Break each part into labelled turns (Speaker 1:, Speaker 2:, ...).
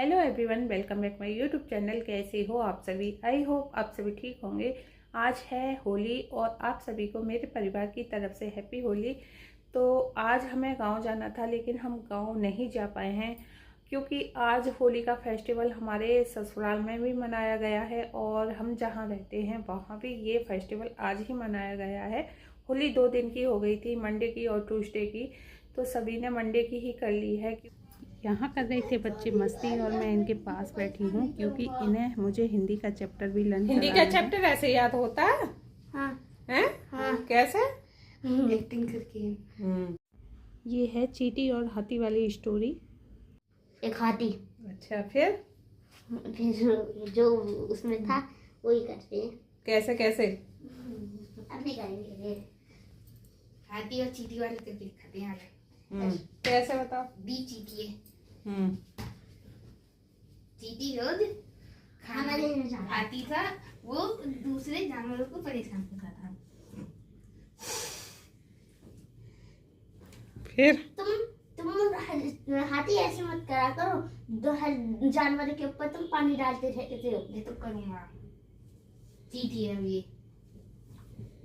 Speaker 1: Hello everyone, welcome back my YouTube channel. कैसे हो आप सभी? आई होप आप सभी ठीक होंगे। आज है होली और आप सभी को मेरे परिवार की तरफ से हैप्पी होली। तो आज हमें गांव जाना था लेकिन हम गांव नहीं जा पाए हैं क्योंकि आज होली का फेस्टिवल हमारे ससुराल में भी मनाया गया है और हम जहां रहते हैं वहां भी ये फेस्टिवल आज ही मनाया गया है। होली 2 दिन की हो गई थी, मंडे की और ट्यूसडे की, तो सभी ने मंडे की ही कर ली है। यहाँ कर रहे थे बच्चे मस्ती और मैं इनके पास बैठी हूँ क्योंकि इन्हें मुझे हिंदी का चैप्टर भी लर्न
Speaker 2: हिंदी का चैप्टर ऐसे याद होता है?
Speaker 1: हाँ।
Speaker 2: हैं? हाँ। कैसे?
Speaker 1: एक्टिंग करके। ये है चींटी और हाथी वाली स्टोरी।
Speaker 3: एक हाथी।
Speaker 2: अच्छा, फिर
Speaker 3: जो उसमें था वही करते हैं।
Speaker 2: कैसे कैसे?
Speaker 3: अपने करेंगे।
Speaker 1: हाथी और चींटी वाले करके दिखाते हैं।
Speaker 2: कैसे बताओ?
Speaker 1: दी चींटी है। चींटी रोज खाना लेने जाता, हाथी था वो दूसरे जानवरों को परेशान करता था।
Speaker 2: फिर
Speaker 3: तुम हाथी ऐसे मत करा करो, हर जानवर के ऊपर तुम पानी डालते रहते हो।
Speaker 1: ये तो करूंगा। चींटी है ये,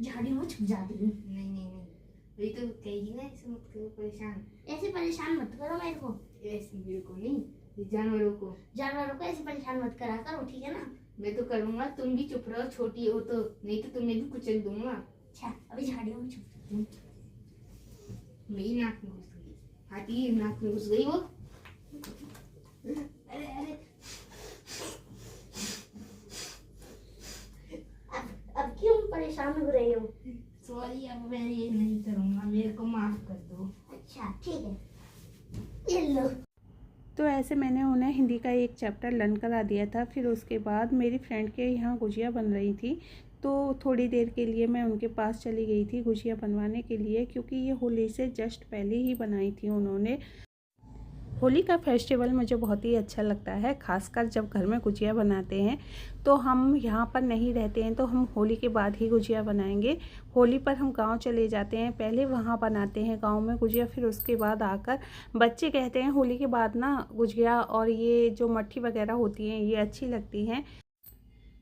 Speaker 3: झाड़ी में छुप जाती हूँ।
Speaker 1: नहीं नहीं नहीं, वही तो कहेगी ना, ऐसे मत करो परेशान।
Speaker 3: ऐसे परेशान मत करो मेरे को।
Speaker 1: ऐसे मेरे को नहीं, जानवरों को
Speaker 3: ऐसे परेशान मत करा करो, ठीक है ना?
Speaker 1: मैं तो करूंगा, तुम भी चुप रहो, छोटी हो तो, नहीं तो तुम्हें भी कुचल दूंगा।
Speaker 3: अच्छा, अभी झाड़ियों में छुप जाती हूँ।
Speaker 1: मेरी नाक में घुस गई, हाथी नाक में घुस गई वो।
Speaker 3: अरे अरे, अब क्यों परेशान हो रहे हो?
Speaker 1: सॉरी, अब मैं ये नहीं करूंगा, मेरे को माफ कर दो।
Speaker 3: अच्छा ठीक है, ये लो।
Speaker 1: तो ऐसे मैंने उन्हें हिंदी का एक चैप्टर लर्न करा दिया था। फिर उसके बाद मेरी फ्रेंड के यहाँ गुजिया बन रही थी, तो थोड़ी देर के लिए मैं उनके पास चली गई थी गुजिया बनवाने के लिए, क्योंकि ये होली से जस्ट पहले ही बनाई थी उन्होंने। होली का फेस्टिवल मुझे बहुत ही अच्छा लगता है, खासकर जब घर में गुजिया बनाते हैं। तो हम यहाँ पर नहीं रहते हैं तो हम होली के बाद ही गुजिया बनाएंगे। होली पर हम गांव चले जाते हैं, पहले वहाँ बनाते हैं गांव में गुजिया, फिर उसके बाद आकर बच्चे कहते हैं होली के बाद ना गुजिया और ये जो मट्ठी वगैरह होती हैं ये अच्छी लगती हैं।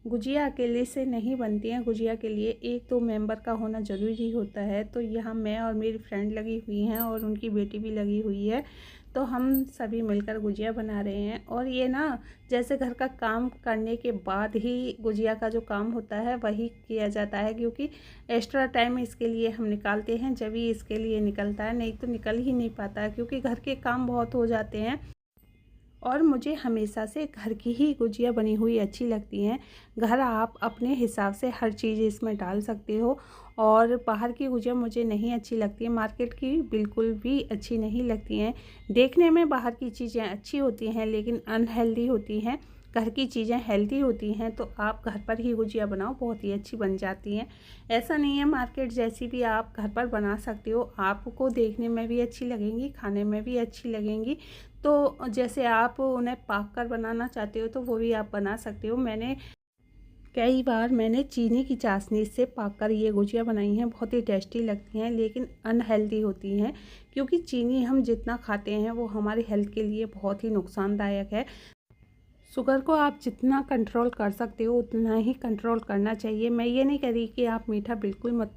Speaker 1: गुजिया अकेले से नहीं बनती हैं, गुजिया के लिए 1-2 मेंबर का होना ज़रूरी होता है। तो यहाँ मैं और मेरी फ्रेंड लगी हुई हैं और उनकी बेटी भी लगी हुई है, तो हम सभी मिलकर गुजिया बना रहे हैं। और ये ना जैसे घर का काम करने के बाद ही गुजिया का जो काम होता है वही किया जाता है, क्योंकि एक्स्ट्रा टाइम इसके लिए हम निकालते हैं, जब ही इसके लिए निकलता है, नहीं तो निकल ही नहीं पाता है क्योंकि घर के काम बहुत हो जाते हैं। और मुझे हमेशा से घर की ही गुजिया बनी हुई अच्छी लगती हैं। घर आप अपने हिसाब से हर चीज़ इसमें डाल सकते हो, और बाहर की गुजिया मुझे नहीं अच्छी लगती है, मार्केट की बिल्कुल भी अच्छी नहीं लगती हैं। देखने में बाहर की चीज़ें अच्छी होती हैं लेकिन अनहेल्दी होती हैं, घर की चीज़ें हेल्दी होती हैं। तो आप घर पर ही गुजिया बनाओ, बहुत ही अच्छी बन जाती हैं। ऐसा नहीं है, मार्केट जैसी भी आप घर पर बना सकते हो, आपको देखने में भी अच्छी लगेंगी, खाने में भी अच्छी लगेंगी। तो जैसे आप उन्हें पाक कर बनाना चाहते हो तो वो भी आप बना सकते हो। कई बार मैंने चीनी की चाशनी से पाक कर ये गुजिया बनाई हैं, बहुत ही टेस्टी लगती हैं लेकिन अनहेल्दी होती हैं, क्योंकि चीनी हम जितना खाते हैं वो हमारी हेल्थ के लिए बहुत ही नुकसानदायक है। शुगर को आप जितना कंट्रोल कर सकते हो उतना ही कंट्रोल करना चाहिए। मैं ये नहीं कह रही कि आप मीठा बिल्कुल मत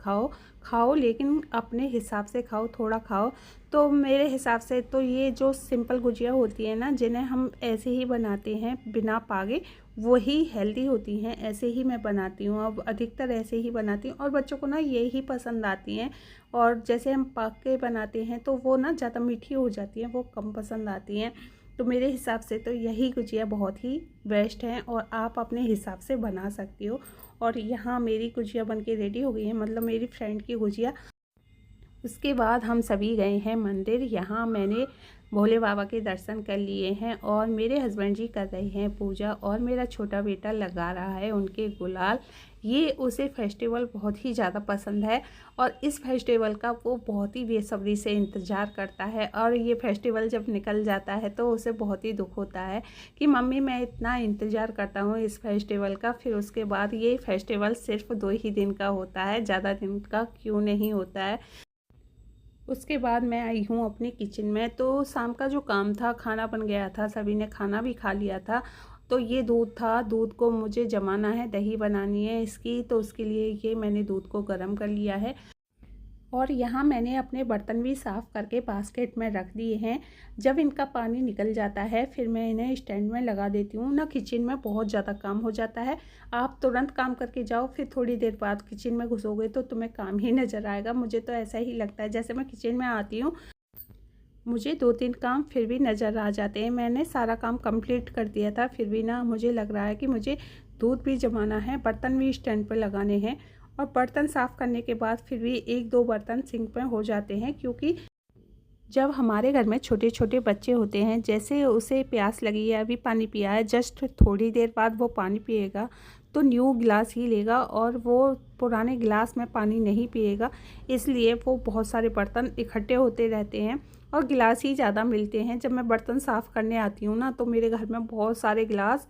Speaker 1: खाओ लेकिन अपने हिसाब से खाओ, थोड़ा खाओ। तो मेरे हिसाब से तो ये जो सिंपल गुजिया होती है ना, जिन्हें हम ऐसे ही बनाते हैं बिना पागे, वही हेल्दी होती हैं। ऐसे ही मैं बनाती हूँ, अब अधिकतर ऐसे ही बनाती हूँ और बच्चों को ना यही पसंद आती हैं। और जैसे हम पाक के बनाते हैं तो वो ना ज़्यादा मीठी हो जाती हैं, वो कम पसंद आती हैं। तो मेरे हिसाब से तो यही गुजिया बहुत ही बेस्ट है और आप अपने हिसाब से बना सकती हो। और यहाँ मेरी गुजिया बनके रेडी हो गई है, मतलब मेरी फ्रेंड की गुजिया। उसके बाद हम सभी गए हैं मंदिर। यहाँ मैंने भोले बाबा के दर्शन कर लिए हैं और मेरे हस्बैंड जी कर रहे हैं पूजा, और मेरा छोटा बेटा लगा रहा है उनके गुलाल। ये उसे फेस्टिवल बहुत ही ज़्यादा पसंद है और इस फेस्टिवल का वो बहुत ही बेसब्री से इंतज़ार करता है। और ये फेस्टिवल जब निकल जाता है तो उसे बहुत ही दुख होता है कि मम्मी मैं इतना इंतज़ार करता हूँ इस फेस्टिवल का, फिर उसके बाद ये फेस्टिवल सिर्फ 2 ही दिन का होता है, ज़्यादा दिन का क्यों नहीं होता है। उसके बाद मैं आई हूँ अपनी किचन में। तो शाम का जो काम था, खाना बन गया था, सभी ने खाना भी खा लिया था। तो ये दूध था, दूध को मुझे जमाना है, दही बनानी है इसकी, तो उसके लिए ये मैंने दूध को गर्म कर लिया है। और यहाँ मैंने अपने बर्तन भी साफ़ करके बास्केट में रख दिए हैं। जब इनका पानी निकल जाता है फिर मैं इन्हें स्टैंड में लगा देती हूँ ना। किचन में बहुत ज़्यादा काम हो जाता है, आप तुरंत काम करके जाओ, फिर थोड़ी देर बाद किचन में घुसोगे तो तुम्हें काम ही नज़र आएगा। मुझे तो ऐसा ही लगता है, जैसे मैं किचन में आती हूँ मुझे 2-3 काम फिर भी नज़र आ जाते हैं। मैंने सारा काम कंप्लीट कर दिया था, फिर भी ना मुझे लग रहा है कि मुझे दूध भी जमाना है, बर्तन भी स्टैंड पर लगाने हैं। और बर्तन साफ़ करने के बाद फिर भी 1-2 बर्तन सिंक में हो जाते हैं, क्योंकि जब हमारे घर में छोटे छोटे बच्चे होते हैं, जैसे उसे प्यास लगी है, अभी पानी पिया है, जस्ट थोड़ी देर बाद वो पानी पिएगा तो न्यू गिलास ही लेगा और वो पुराने गिलास में पानी नहीं पिएगा। इसलिए वो बहुत सारे बर्तन इकट्ठे होते रहते हैं और गिलास ही ज़्यादा मिलते हैं। जब मैं बर्तन साफ़ करने आती हूँ ना, तो मेरे घर में बहुत सारे गिलास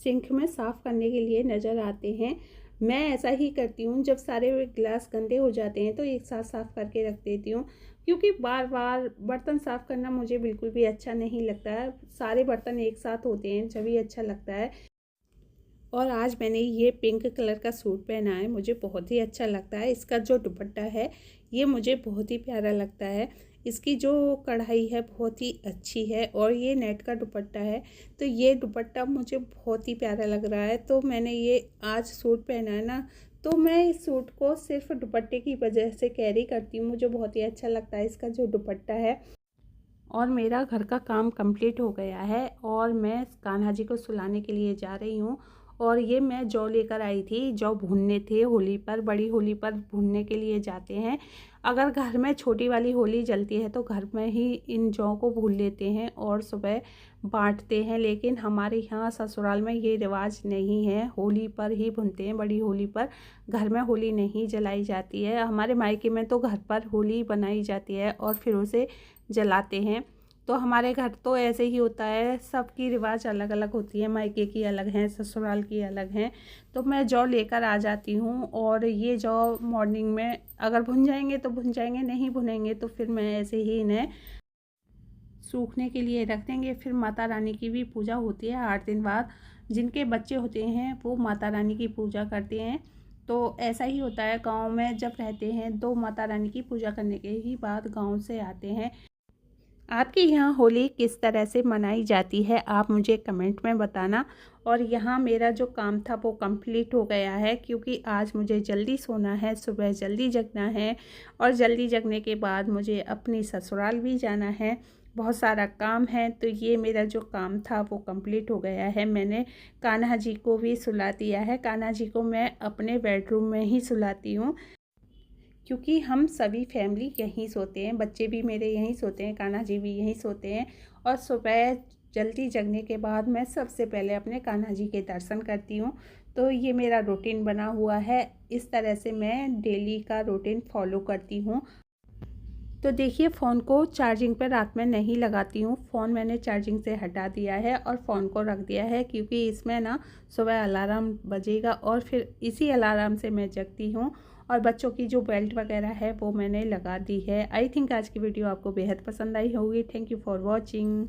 Speaker 1: सिंक में साफ़ करने के लिए नज़र आते हैं। मैं ऐसा ही करती हूँ, जब सारे गिलास गंदे हो जाते हैं तो एक साथ साफ़ करके रख देती हूँ, क्योंकि बार बार बर्तन साफ़ करना मुझे बिल्कुल भी अच्छा नहीं लगता है। सारे बर्तन एक साथ होते हैं जभी अच्छा लगता है। और आज मैंने ये पिंक कलर का सूट पहना है, मुझे बहुत ही अच्छा लगता है। इसका जो दुपट्टा है ये मुझे बहुत ही प्यारा लगता है। इसकी जो कढ़ाई है बहुत ही अच्छी है और ये नेट का दुपट्टा है, तो ये दुपट्टा मुझे बहुत ही प्यारा लग रहा है। तो मैंने ये आज सूट पहना है ना, तो मैं इस सूट को सिर्फ दुपट्टे की वजह से कैरी करती हूँ। मुझे बहुत ही अच्छा लगता है इसका जो दुपट्टा है। और मेरा घर का काम कंप्लीट हो गया है और मैं कान्हा जी को सुलाने के लिए जा रही हूँ। और ये मैं जौ लेकर आई थी, जौ भूनने थे होली पर, बड़ी होली पर भूनने के लिए जाते हैं। अगर घर में छोटी वाली होली जलती है तो घर में ही इन जौ को भून लेते हैं और सुबह बांटते हैं। लेकिन हमारे यहाँ ससुराल में ये रिवाज नहीं है, होली पर ही भूनते हैं, बड़ी होली पर। घर में होली नहीं जलाई जाती है। हमारे मायके में तो घर पर होली बनाई जाती है और फिर उसे जलाते हैं। तो हमारे घर तो ऐसे ही होता है, सबकी रिवाज अलग अलग होती है, मायके की अलग हैं, ससुराल की अलग हैं। तो मैं जौ लेकर आ जाती हूँ और ये जौ मॉर्निंग में अगर भुन जाएंगे तो भुन जाएंगे, नहीं भुनेंगे तो फिर मैं ऐसे ही इन्हें सूखने के लिए रख देंगे। फिर माता रानी की भी पूजा होती है 8 दिन बाद। जिनके बच्चे होते हैं वो माता रानी की पूजा करते हैं। तो ऐसा ही होता है गांव में, जब रहते हैं तो माता रानी की पूजा करने के ही बाद गांव से आते हैं। आपके यहाँ होली किस तरह से मनाई जाती है आप मुझे कमेंट में बताना। और यहाँ मेरा जो काम था वो कंप्लीट हो गया है, क्योंकि आज मुझे जल्दी सोना है, सुबह जल्दी जगना है और जल्दी जगने के बाद मुझे अपनी ससुराल भी जाना है। बहुत सारा काम है, तो ये मेरा जो काम था वो कंप्लीट हो गया है। मैंने कान्हा जी को भी सुला दिया है। कान्हा जी को मैं अपने बेडरूम में ही सुलाती हूँ, क्योंकि हम सभी फैमिली यहीं सोते हैं, बच्चे भी मेरे यहीं सोते हैं, कान्हा जी भी यहीं सोते हैं। और सुबह जल्दी जगने के बाद मैं सबसे पहले अपने कान्हा जी के दर्शन करती हूँ। तो ये मेरा रूटीन बना हुआ है, इस तरह से मैं डेली का रूटीन फॉलो करती हूँ। तो देखिए, फ़ोन को चार्जिंग पर रात में नहीं लगाती हूँ, फ़ोन मैंने चार्जिंग से हटा दिया है और फ़ोन को रख दिया है, क्योंकि इसमें ना सुबह अलार्म बजेगा और फिर इसी अलार्म से मैं जगती हूँ। और बच्चों की जो बेल्ट वगैरह है वो मैंने लगा दी है। आई थिंक आज की वीडियो आपको बेहद पसंद आई होगी। Thank you for watching.